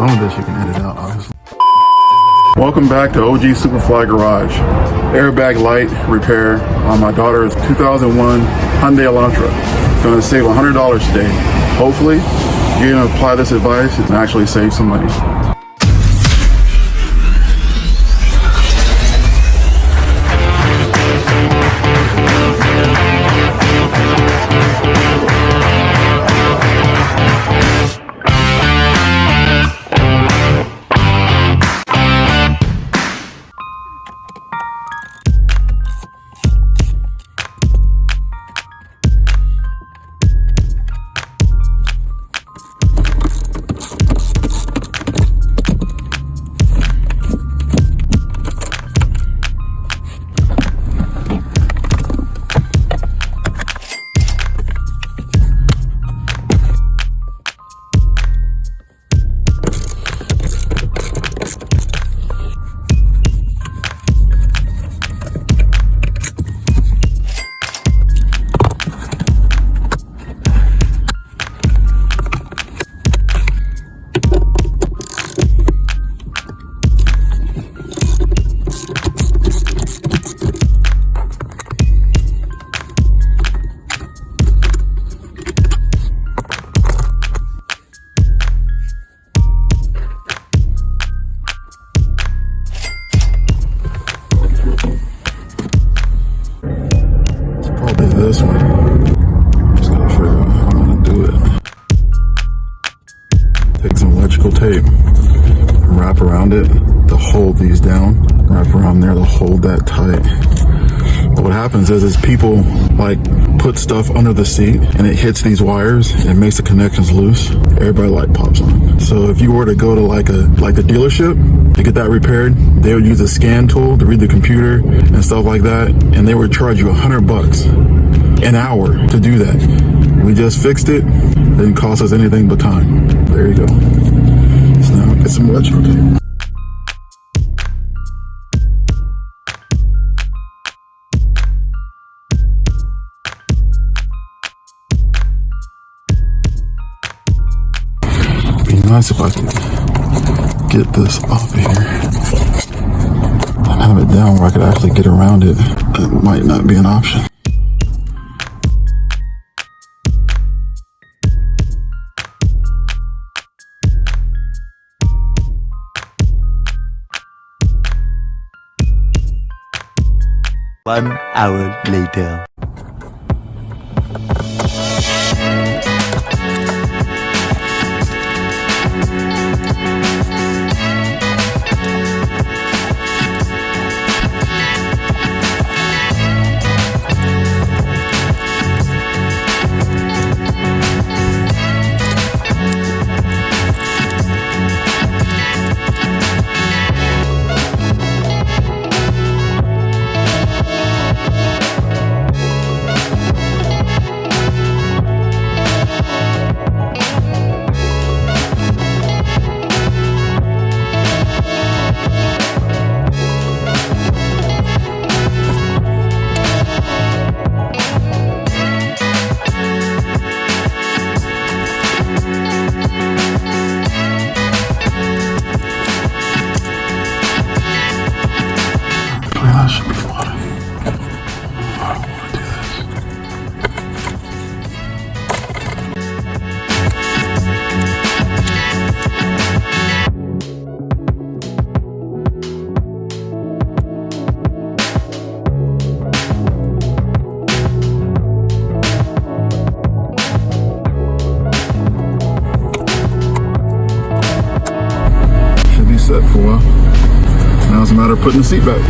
Some of this you can edit out, obviously. Welcome back to OG Superfly Garage. Airbag Light repair on my daughter's 2001 Hyundai Elantra. Gonna save $100 today. Hopefully, you're gonna apply this advice and actually save some money. This one. Just gotta figure out how I'm gonna do it. Take some electrical tape, wrap around it to hold these down, wrap around there to hold that tight. But what happens is people like put stuff under the seat and it hits these wires and it makes the connections loose. Airbag light pops on. So if you were to go to like a dealership to get that repaired, they would use a scan tool to read the computer and stuff like that, and they would charge you $100 an hour to do that. We just fixed it. Didn't cost us anything but time. There you go. So now get some electrical tape. Be nice if I can get this off of here and have it down where I could actually get around it. That might not be an option. One hour later. That should be fun. I don't want to do this. Should be set for a while. Now it's a matter of putting the seat back.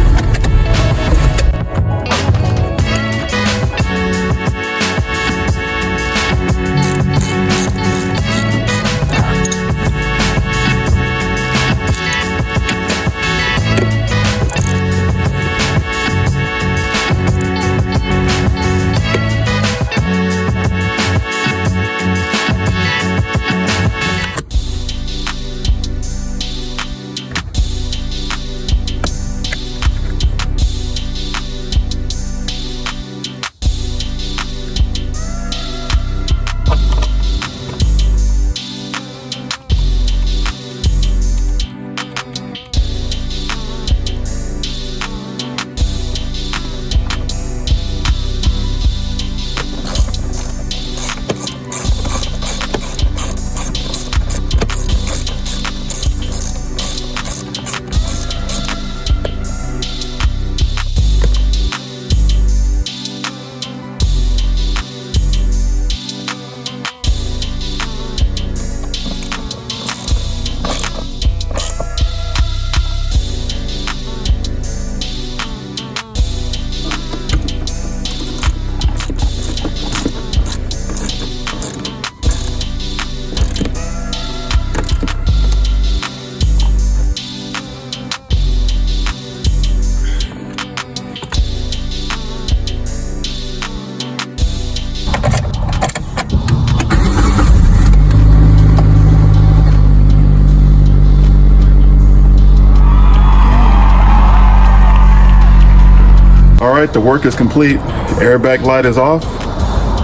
right, the work is complete. Airbag light is off.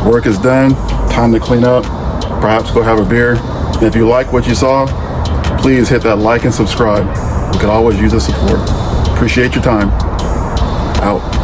Work is done. Time to clean up. Perhaps go have a beer. If you like what you saw, please hit that like and subscribe. We could always use the support. Appreciate your time. Out.